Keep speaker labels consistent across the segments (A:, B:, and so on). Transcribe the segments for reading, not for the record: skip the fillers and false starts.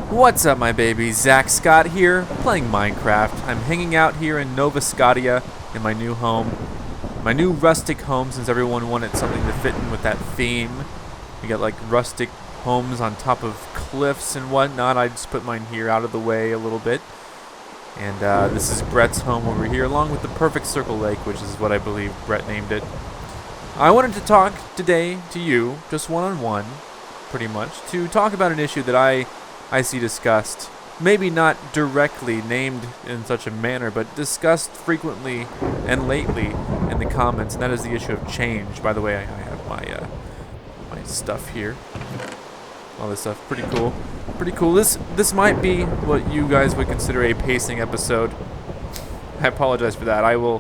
A: What's up, my baby? Zack Scott here, playing Minecraft. I'm hanging out here in Nova Scotia in my new home. My new rustic home, since everyone wanted something to fit in with that theme. We got like rustic homes on top of cliffs and whatnot. I just put mine here out of the way a little bit. And this is Brett's home over here, along with the Perfect Circle Lake, which is what I believe Brett named it. I wanted to talk today to you, just one-on-one, pretty much, to talk about an issue that I see discussed, maybe not directly named in such a manner, but discussed frequently and lately in the comments, and that is the issue of change. By the way, I have my stuff here. All this stuff, pretty cool. Pretty cool. This might be what you guys would consider a pacing episode. I apologize for that. I will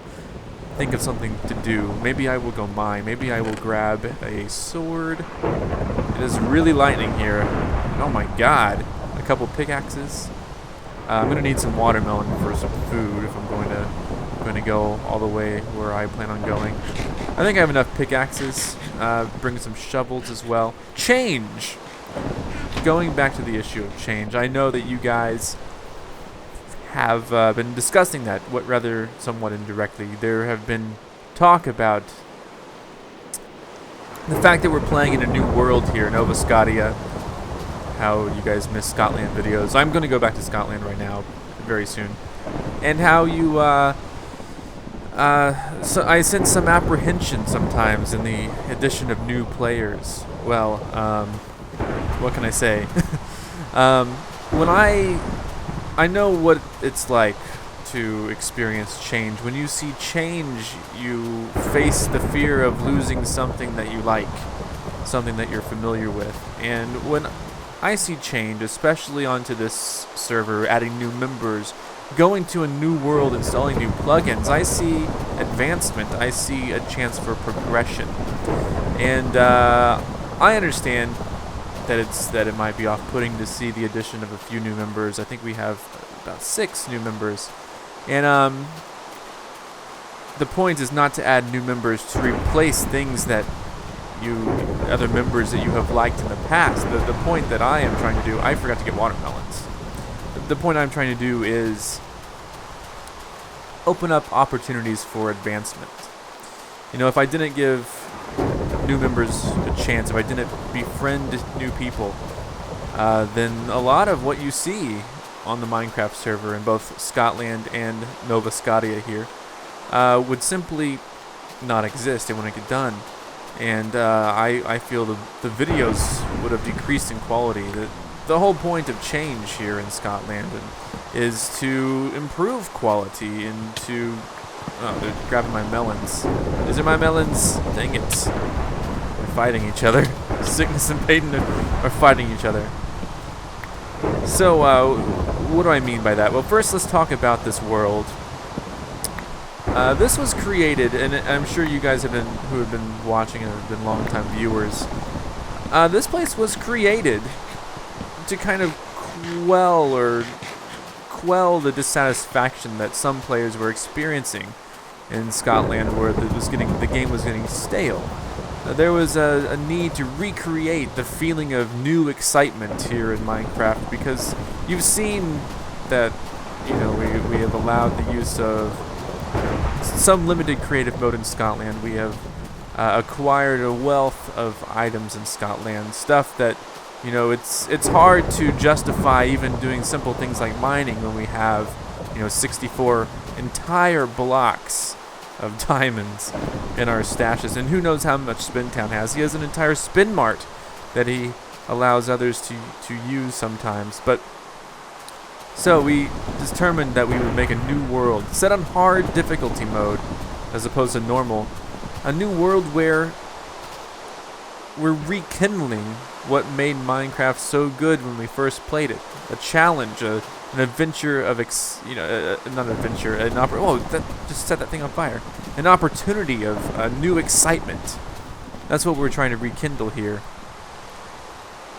A: think of something to do. Maybe I will go mine. Maybe I will grab a sword. It is really lightning here. Oh my god. A couple pickaxes. I'm gonna need some watermelon for some food if I'm going to go all the way where I plan on going. I think I have enough pickaxes. Bring some shovels as well. Change. Going back to the issue of change, I know that you guys have been discussing that, rather somewhat indirectly. There have been talk about the fact that we're playing in a new world here, Nova Scotia. How you guys miss Scotland videos. I'm going to go back to Scotland right now, very soon. And how you, so I sense some apprehension sometimes in the addition of new players. Well, what can I say? When I know what it's like to experience change. When you see change, you face the fear of losing something that you like, something that you're familiar with. And when I see change, especially onto this server, adding new members, going to a new world, installing new plugins, I see advancement. I see a chance for progression. And I understand that it might be off-putting to see the addition of a few new members. I think we have about 6 new members. And the point is not to add new members to replace things that other members that you have liked in the past. The point that I am trying to do, I forgot to get watermelons. The point I'm trying to do is open up opportunities for advancement. You know, if I didn't give new members a chance, if I didn't befriend new people, then a lot of what you see on the Minecraft server in both Scotland and Nova Scotia here would simply not exist. It wouldn't get done. And I feel the videos would have decreased in quality. The whole point of change here in Scotland is to improve quality and to... Oh, they're grabbing my melons. Is it my melons? Dang it. They're fighting each other. Sickness and Peyton are fighting each other. So, what do I mean by that? Well, first let's talk about this world. This was created, and I'm sure you guys who have been watching and have been long-time viewers. This place was created to kind of quell the dissatisfaction that some players were experiencing in Scotland, where the game was getting stale. There was a need to recreate the feeling of new excitement here in Minecraft, because you've seen that, you know, we have allowed the use of some limited creative mode in Scotland. We have acquired a wealth of items in Scotland, stuff that, you know, it's hard to justify even doing simple things like mining when we have, you know, 64 entire blocks of diamonds in our stashes. And who knows how much Spintown has. He has an entire spin mart that he allows others to use sometimes. But so we determined that we would make a new world set on hard difficulty mode as opposed to normal. A new world where we're rekindling what made Minecraft so good when we first played it. A challenge, an adventure of, not an adventure, just set that thing on fire. An opportunity of a new excitement. That's what we're trying to rekindle here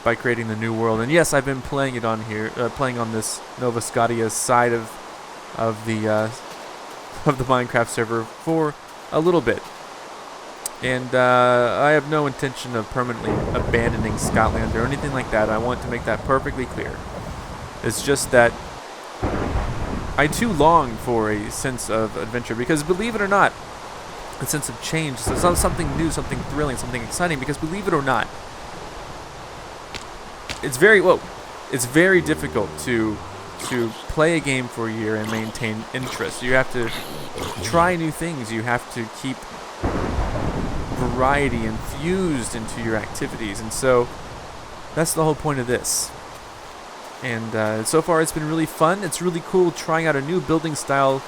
A: by creating the new world. And yes, I've been playing it on here, playing on this Nova Scotia side of the Minecraft server for a little bit. And I have no intention of permanently abandoning Scotland or anything like that. I want to make that perfectly clear. It's just that I too long for a sense of adventure because, believe it or not, a sense of change, so something new, something thrilling, something exciting. Because believe it or not, it's very difficult to play a game for a year and maintain interest. You have to try new things. You have to keep variety infused into your activities, and so that's the whole point of this. And so far it's been really fun. It's really cool trying out a new building style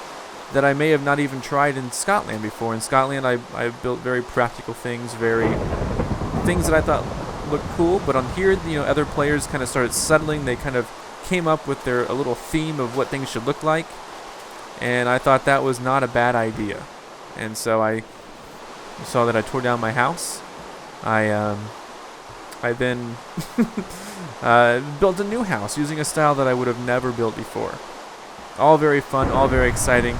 A: that I may have not even tried in Scotland before. In Scotland I built very practical things, things that I thought looked cool, but on here, other players kind of started settling. They kind of came up with a little theme of what things should look like, and I thought that was not a bad idea. And so I saw that I tore down my house. I then built a new house using a style that I would have never built before. All very fun, all very exciting.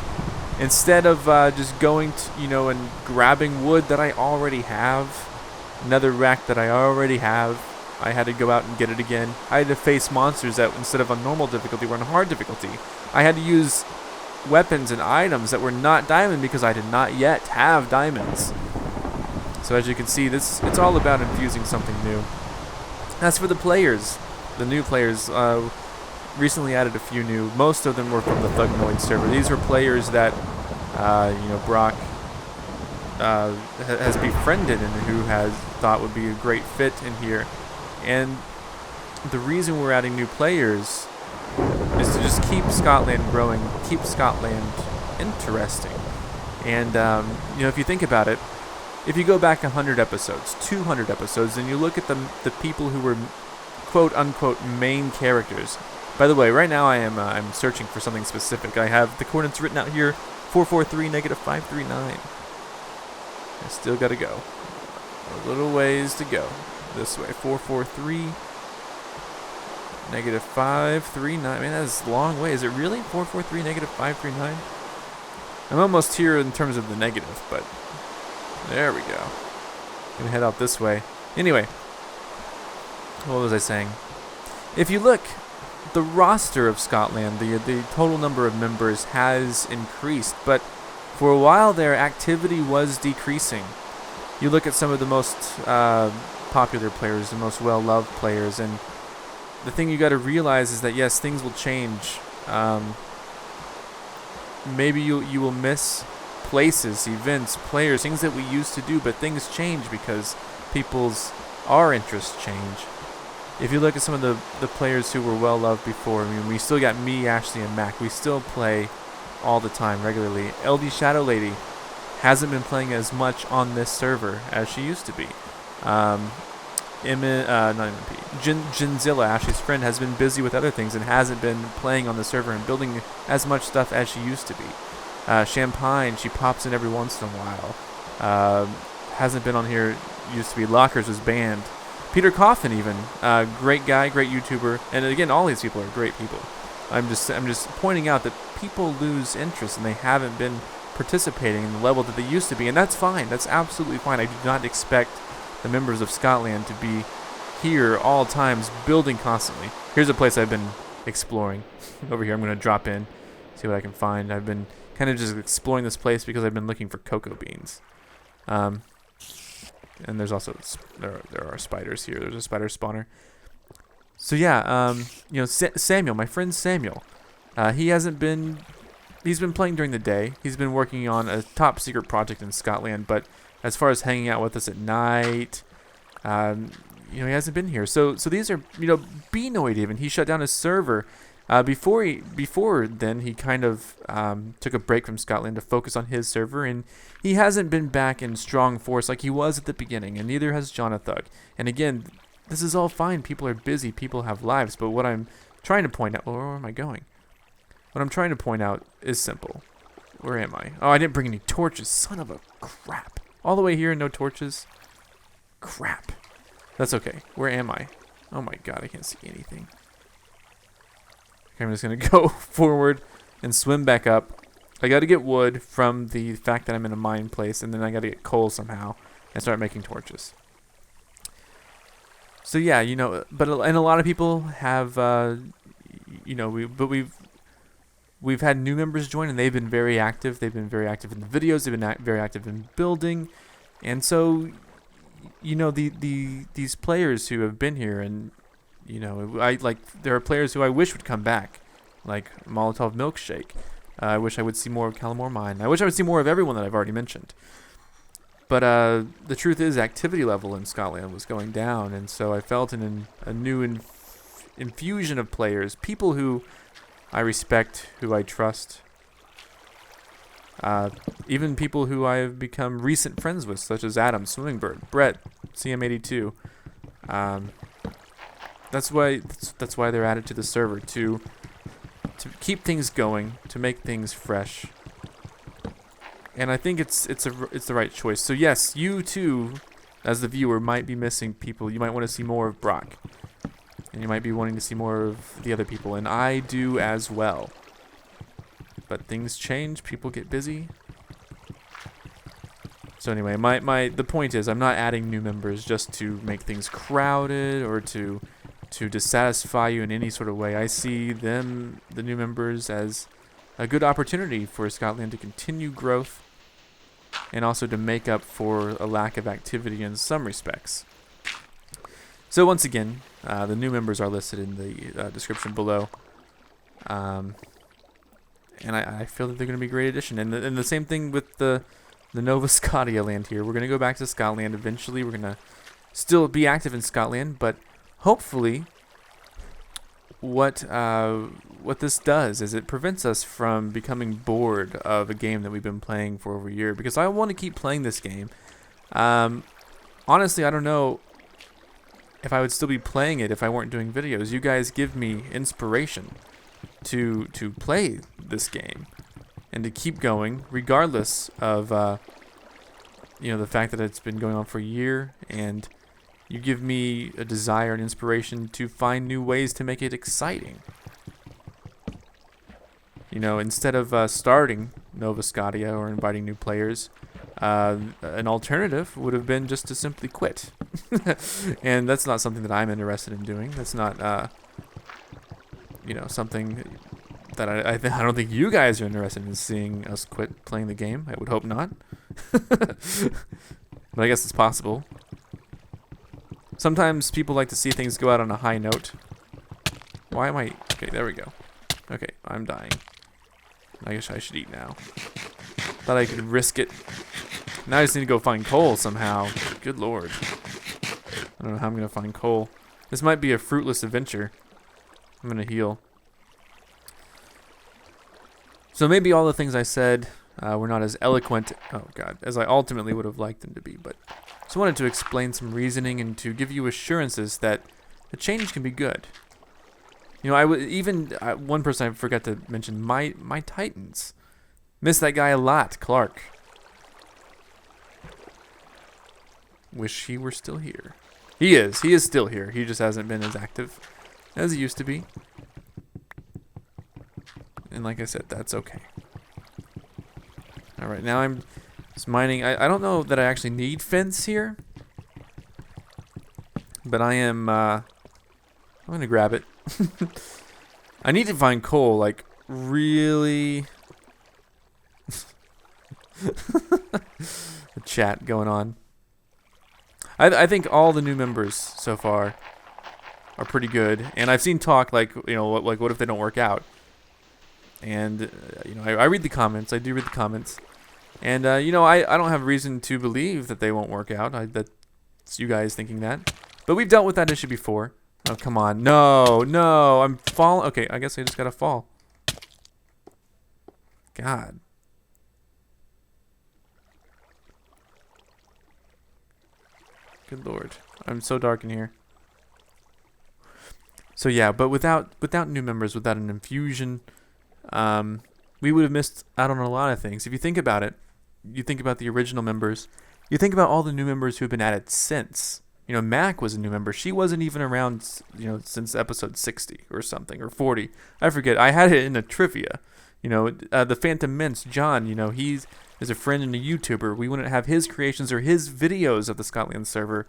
A: Instead of just going to, and grabbing wood that I already have, another rack that I already have, I had to go out and get it again. I had to face monsters that, instead of on normal difficulty, were on hard difficulty. I had to use weapons and items that were not diamond because I did not yet have diamonds. So as you can see, it's all about infusing something new. As for the players, the new players, recently added a few new. Most of them were from the Thugnoid server. These were players that, Brock has befriended and who has thought would be a great fit in here. And the reason we're adding new players is to just keep Scotland growing, keep Scotland interesting. And, if you think about it, if you go back 100 episodes, 200 episodes, and you look at the people who were quote-unquote main characters. By the way, right now I'm searching for something specific. I have the coordinates written out here, 443, -539. I still gotta go. A little ways to go. This way, 443, -539. Man, that's a long way. Is it really 443, -539? I'm almost here in terms of the negative, but there we go. Gonna head out this way. Anyway, what was I saying? If you look, the roster of Scotland, the total number of members has increased, but for a while their activity was decreasing. You look at some of the most popular players, the most well-loved players, and the thing you got to realize is that yes, things will change. Maybe you will miss places, events, players, things that we used to do, but things change because our interests change. If you look at some of the players who were well loved before, I mean, we still got me, Ashley, and Mac. We still play all the time, regularly. LD Shadow Lady hasn't been playing as much on this server as she used to be. Jinzilla, Ashley's friend, has been busy with other things and hasn't been playing on the server and building as much stuff as she used to be. Champagne, she pops in every once in a while. Hasn't been on here, used to be. Lockers was banned. Peter Coffin, even, great guy, great YouTuber, and again, all these people are great people. I'm just pointing out that people lose interest and they haven't been participating in the level that they used to be, and that's fine. That's absolutely fine. I do not expect the members of Scotland to be here all times, building constantly. Here's a place I've been exploring. Over here, I'm going to drop in, see what I can find. I've been kind of just exploring this place because I've been looking for cocoa beans. And there's also there are spiders here. There's a spider spawner. So yeah, Samuel, my friend Samuel, he's been playing during the day. He's been working on a top secret project in Scotland, but as far as hanging out with us at night, he hasn't been here. So these are, Beanoid even. He shut down his server. Before then, he kind of took a break from Scotland to focus on his server, and he hasn't been back in strong force like he was at the beginning, and neither has Jonathug. And again, this is all fine. People are busy. People have lives. But what I'm trying to point out... where am I going? What I'm trying to point out is simple. Where am I? Oh, I didn't bring any torches. Son of a crap. All the way here and no torches? Crap. That's okay. Where am I? Oh my god, I can't see anything. Okay, I'm just going to go forward and swim back up. I got to get wood from the fact that I'm in a mine place, and then I got to get coal somehow and start making torches. So yeah, and a lot of people have, we've had new members join, and they've been very active. They've been very active in the videos. They've been very active in building, and so these players who have been here, and there are players who I wish would come back, like Molotov Milkshake. I wish I would see more of Calamore Mine. I wish I would see more of everyone that I've already mentioned. But the truth is, activity level in Scotland was going down, and so I felt a new infusion of players, people who I respect, who I trust, even people who I have become recent friends with, such as Adam, Swimmingbird, Brett, CM82. That's why they're added to the server, to keep things going, to make things fresh. And I think it's the right choice. So yes, you too, as the viewer, might be missing people. You might want to see more of Brock, and you might be wanting to see more of the other people, and I do as well. But things change, people get busy. So anyway, the point is, I'm not adding new members just to make things crowded or to dissatisfy you in any sort of way. I see the new members, as a good opportunity for Scotland to continue growth and also to make up for a lack of activity in some respects. So once again, the new members are listed in the description below. And I feel that they're going to be a great addition. And the same thing with the Nova Scotia land here. We're going to go back to Scotland eventually. We're going to still be active in Scotland, but hopefully what this does is it prevents us from becoming bored of a game that we've been playing for over a year, because I want to keep playing this game. Honestly, I don't know if I would still be playing it if I weren't doing videos. You guys give me inspiration to play this game and to keep going, regardless of the fact that it's been going on for a year, and you give me a desire and inspiration to find new ways to make it exciting. Instead of starting Nova Scotia or inviting new players, an alternative would have been just to simply quit. And that's not something that I'm interested in doing. That's not, something that I don't think you guys are interested in seeing us quit playing the game. I would hope not. But I guess it's possible. Sometimes people like to see things go out on a high note. Why am I... Okay, there we go. Okay, I'm dying. I guess I should eat now. Thought I could risk it. Now I just need to go find coal somehow. Good lord. I don't know how I'm going to find coal. This might be a fruitless adventure. I'm going to heal. So maybe all the things I said were not as eloquent, as I ultimately would have liked them to be, but just wanted to explain some reasoning and to give you assurances that the change can be good. One person I forgot to mention, my Titans. Miss that guy a lot, Clark. Wish he were still here. He is still here. He just hasn't been as active as he used to be. And like I said, that's okay. Alright, now I'm just mining. I don't know that I actually need fence here, but I am, I'm going to grab it. I need to find coal, like, really... The chat going on. I think all the new members so far are pretty good, and I've seen talk like what if they don't work out? And I read the comments. I do read the comments, and I don't have reason to believe that they won't work out. That's you guys thinking that, but we've dealt with that issue before. Oh, come on, no, I'm falling. Okay, I guess I just gotta fall. God. Good lord. I'm so dark in here. So yeah, but without new members, without an infusion, we would have missed out on a lot of things. If you think about it, you think about the original members, you think about all the new members who have been added since. Mac was a new member. She wasn't even around, since episode 60 or something, or 40. I forget. I had it in a trivia. The Phantom Mince, John, he's a friend and a YouTuber. We wouldn't have his creations or his videos of the Scotland server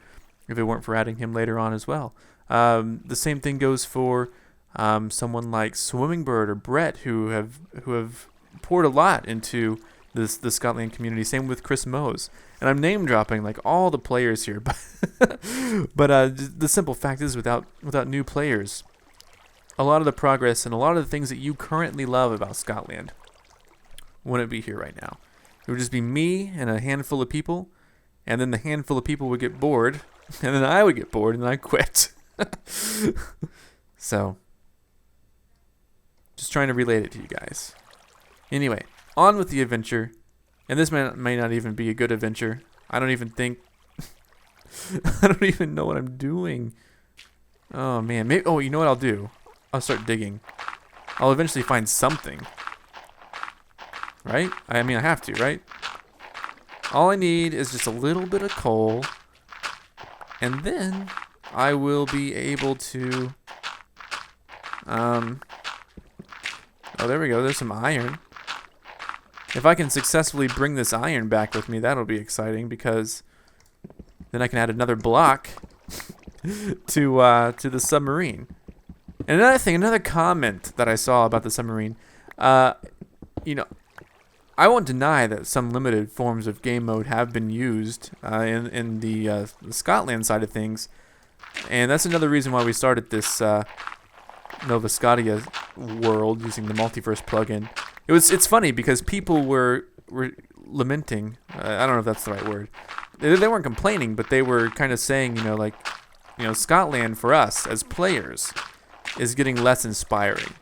A: if it weren't for adding him later on as well. The same thing goes for someone like Swimming Bird or Brett who have poured a lot into the Scotland community. Same with Chris Mose. And I'm name dropping like all the players here, but the simple fact is, without new players, a lot of the progress and a lot of the things that you currently love about Scotland wouldn't be here right now. It would just be me and a handful of people, and then the handful of people would get bored, and then I would get bored and I'd quit. So, just trying to relate it to you guys. Anyway, on with the adventure. And this may not even be a good adventure. I don't even think... I don't even know what I'm doing. Oh, man. Maybe. Oh, you know what I'll do? I'll start digging. I'll eventually find something. Right? I mean, I have to, right? All I need is just a little bit of coal. And then I will be able to... Oh, there we go. There's some iron. If I can successfully bring this iron back with me, that'll be exciting, because then I can add another block to the submarine. And another thing, another comment that I saw about the submarine, you know, I won't deny that some limited forms of game mode have been used in the Scotland side of things, and that's another reason why we started this Nova Scotia world using the multiverse plugin. It's funny because people were lamenting. I don't know if that's the right word. They weren't complaining, but they were kind of saying, Scotland for us as players is getting less inspiring.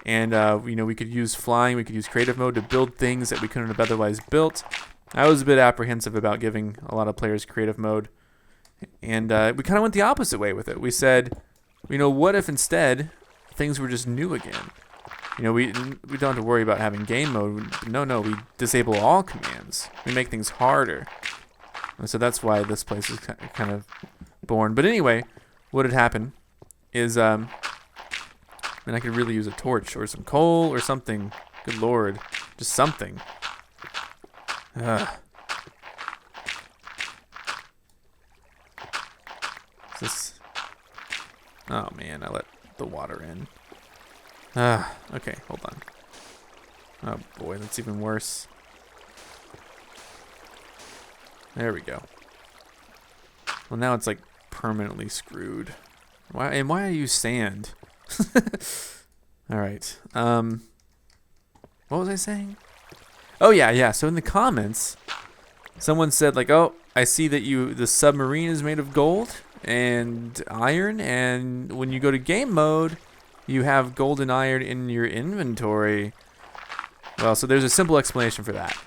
A: And we could use flying, we could use creative mode to build things that we couldn't have otherwise built. I was a bit apprehensive about giving a lot of players creative mode, and we kind of went the opposite way with it. We said, what if instead things were just new again? We don't have to worry about having game mode. No, we disable all commands. We make things harder. And so that's why this place is kind of born. But anyway, what had happened is, I could really use a torch or some coal or something. Good lord, just something. Is this? Oh man, I let the water in. Okay, hold on. Oh boy, that's even worse. There we go. Well, now it's like permanently screwed. Why I use sand? All right. What was I saying? Oh yeah. So in the comments, someone said like, "Oh, I see that the submarine is made of gold and iron, and when you go to game mode, you have gold and iron in your inventory." Well, so there's a simple explanation for that.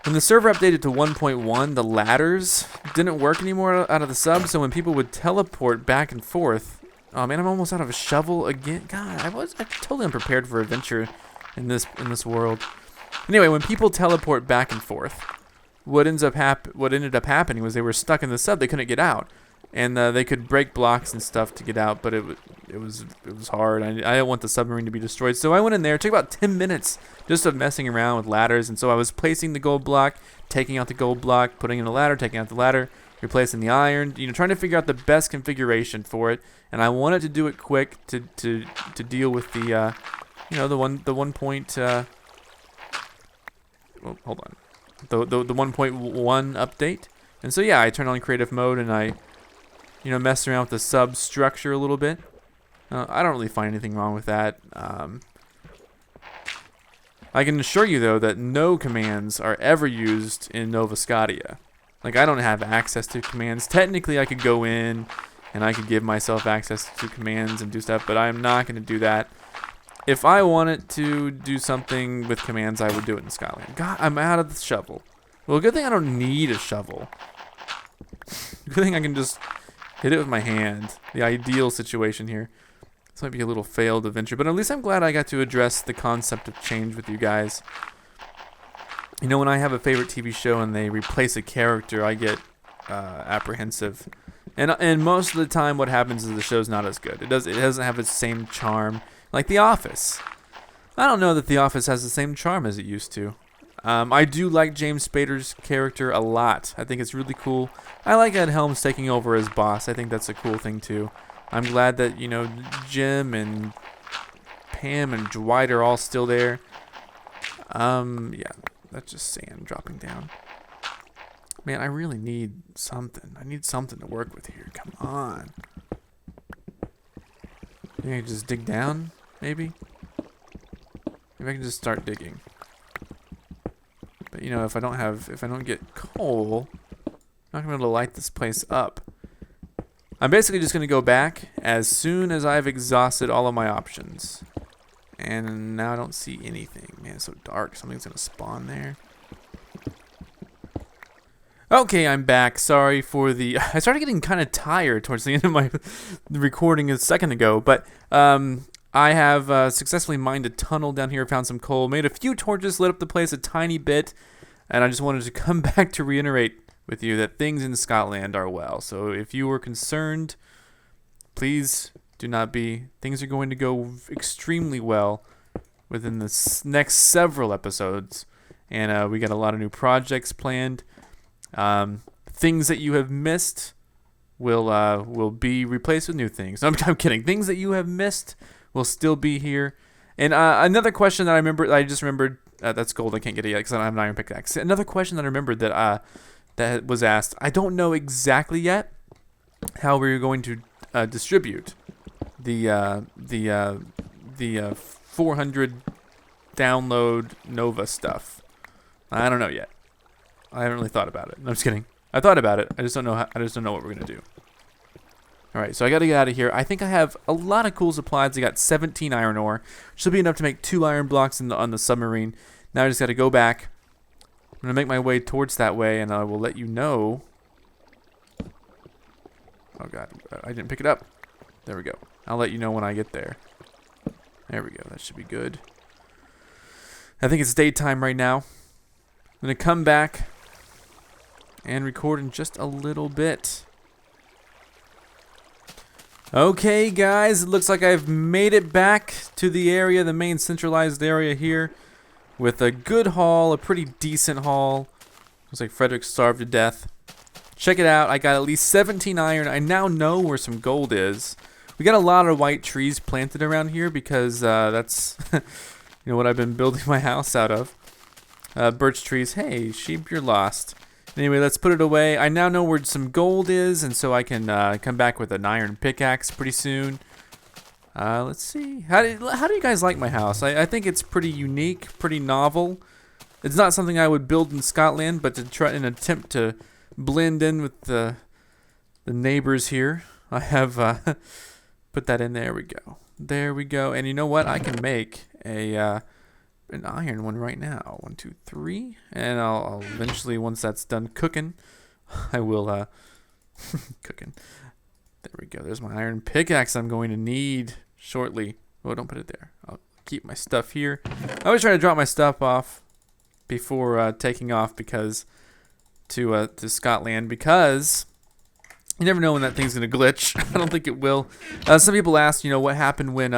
A: When the server updated to 1.1, the ladders didn't work anymore out of the sub, so when people would teleport back and forth... Oh man, I'm almost out of a shovel again. God, I'm totally unprepared for adventure in this world. Anyway, when people teleport back and forth, what ended up happening was they were stuck in the sub. They couldn't get out, and they could break blocks and stuff to get out, but it was hard. I didn't want the submarine to be destroyed, so I went in there. It took about 10 minutes just of messing around with ladders, and so I was placing the gold block, taking out the gold block, putting in the ladder, taking out the ladder, replacing the iron, trying to figure out the best configuration for it. And I wanted to do it quick to deal with the the 1.1 update. And so yeah, I turned on creative mode and I messed around with the sub structure a little bit. I don't really find anything wrong with that. I can assure you though that no commands are ever used in Nova Scotia. Like, I don't have access to commands. Technically I could go in and I could give myself access to commands and do stuff, but I'm not going to do that. If I wanted to do something with commands, I would do it in Scotland. God, I'm out of the shovel. Well, good thing I don't need a shovel. Good thing I can just hit it with my hand. The ideal situation here. This might be a little failed adventure, but at least I'm glad I got to address the concept of change with you guys. When I have a favorite TV show and they replace a character, I get apprehensive. And most of the time what happens is the show's not as good. It doesn't have the same charm. Like The Office. I don't know that The Office has the same charm as it used to. I do like James Spader's character a lot. I think it's really cool. I like Ed Helms taking over as boss. I think that's a cool thing too. I'm glad that, you know, Jim and Pam and Dwight are all still there. Yeah, that's just sand dropping down. Man, I really need something. I need something to work with here. Come on. Maybe I can just dig down, maybe? Maybe I can just start digging. But you know, if I don't get coal, I'm not gonna be able to light this place up. I'm basically just gonna go back as soon as I've exhausted all of my options. And now I don't see anything. Man, it's so dark. Something's gonna spawn there. Okay, I'm back. Sorry for the... I started getting kind of tired towards the end of my recording a second ago, but I have successfully mined a tunnel down here, found some coal, made a few torches, lit up the place a tiny bit, and I just wanted to come back to reiterate with you that things in Scotland are well. So if you were concerned, please do not be. Things are going to go extremely well within the next several episodes, and we got a lot of new projects planned. Things that you have missed will be replaced with new things. I'm kidding. Things that you have missed will still be here. And another question that I just remembered. That's gold. I can't get it yet because I don't have an iron pickaxe. Another question that I remembered that was asked. I don't know exactly yet how we're going to distribute the 400 download Nova stuff. I don't know yet. I haven't really thought about it. No, I'm just kidding. I thought about it. I just don't know what we're gonna do. All right, so I got to get out of here. I think I have a lot of cool supplies. I got 17 iron ore. Should be enough to make 2 iron blocks on the submarine. Now I just got to go back. I'm gonna make my way towards that way, and I will let you know. Oh God, I didn't pick it up. There we go. I'll let you know when I get there. There we go. That should be good. I think it's daytime right now. I'm gonna come back and record in just a little bit. Okay, guys, it looks like I've made it back to the area, the main centralized area here, with a good haul, a pretty decent haul. Looks like Frederick starved to death. Check it out. I got at least 17 iron. I now know where some gold is. We got a lot of white trees planted around here because that's you know what I've been building my house out of. Birch trees. Hey, sheep, you're lost. Anyway, let's put it away. I now know where some gold is, and so I can come back with an iron pickaxe pretty soon. Let's see. How do you guys like my house? I think it's pretty unique, pretty novel. It's not something I would build in Scotland, but to try an attempt to blend in with the neighbors here, I have put that in. There we go. There we go. And you know what? I can make an iron one right now. 1, 2, 3, and I'll eventually, once that's done cooking, I will cooking. There we go. There's my iron pickaxe I'm going to need shortly. Oh, don't put it there. I'll keep my stuff here. I always try to drop my stuff off before taking off because to Scotland, because you never know when that thing's gonna glitch. I don't think it will. Some people ask, you know, what happened when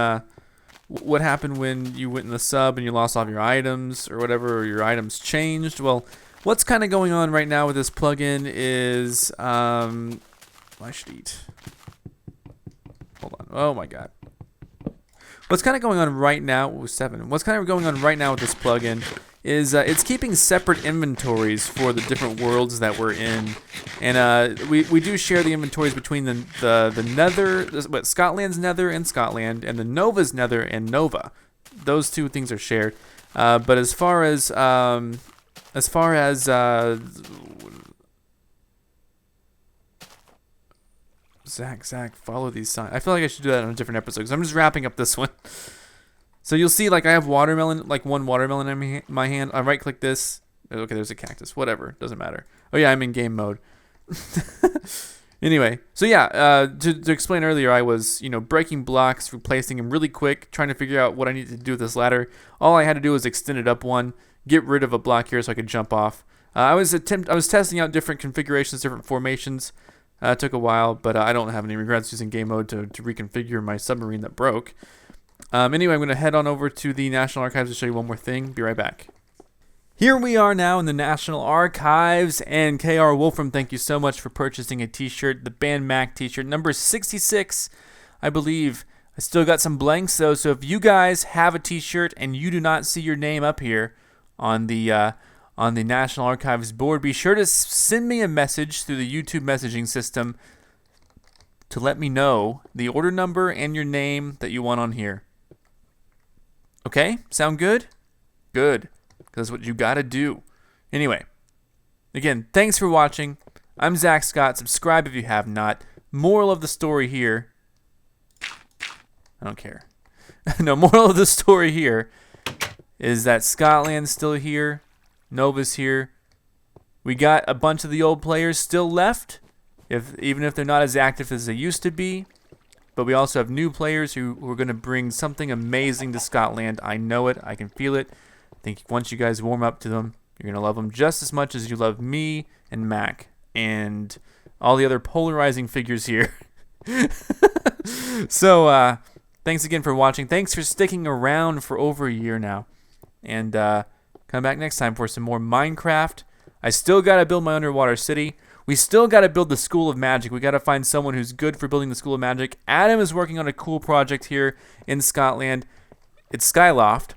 A: you went in the sub and you lost all of your items or whatever, or your items changed? Well, what's kind of going on right now with this plugin is, I should eat. Hold on. Oh my God. What's kind of going on right now? Ooh, 7. What's kind of going on right now with this plugin is it's keeping separate inventories for the different worlds that we're in, and we do share the inventories between the Nether, Scotland's Nether and Scotland, and the Nova's Nether and Nova. Those two things are shared. But as far as Zach, follow these signs. I feel like I should do that on a different episode because I'm just wrapping up this one. So you'll see, like, I have watermelon, like one watermelon in my hand. I right click this. Okay, there's a cactus. Whatever, doesn't matter. Oh yeah, I'm in game mode. Anyway, so yeah, to explain earlier, I was, you know, breaking blocks, replacing them really quick, trying to figure out what I needed to do with this ladder. All I had to do was extend it up one, get rid of a block here so I could jump off. I was testing out different configurations, different formations. It took a while, but I don't have any regrets using game mode to reconfigure my submarine that broke. Anyway, I'm going to head on over to the National Archives to show you one more thing. Be right back. Here we are now in the National Archives, and KR Wolfram, thank you so much for purchasing a t-shirt, the Band Mac t-shirt, number 66. I believe. I still got some blanks though, so if you guys have a t-shirt and you do not see your name up here on the National Archives board, be sure to send me a message through the YouTube messaging system to let me know the order number and your name that you want on here. Okay? Sound good? Good. Because that's what you gotta do. Anyway, again, thanks for watching. I'm Zack Scott. Subscribe if you have not. Moral of the story here. I don't care. No, moral of the story here is that Scotland's still here. Nova's here. We got a bunch of the old players still left, even if they're not as active as they used to be. But we also have new players who are going to bring something amazing to Scotland. I know it. I can feel it. I think once you guys warm up to them, you're going to love them just as much as you love me and Mac and all the other polarizing figures here. So, thanks again for watching. Thanks for sticking around for over a year now. And come back next time for some more Minecraft. I still got to build my underwater city. We still got to build the School of Magic. We got to find someone who's good for building the School of Magic. Adam is working on a cool project here in Scotland. It's Skyloft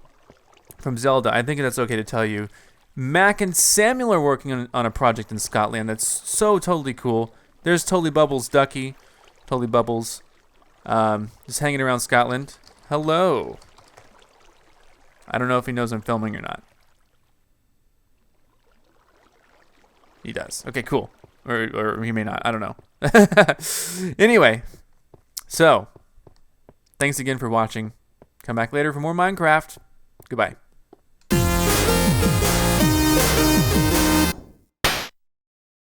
A: from Zelda. I think that's okay to tell you. Mac and Samuel are working on a project in Scotland that's so totally cool. There's Totally Bubbles Ducky. Totally Bubbles. Just hanging around Scotland. Hello. I don't know if he knows I'm filming or not. He does. Okay, cool. Or he may not. I don't know. Anyway, so thanks again for watching. Come back later for more Minecraft. Goodbye.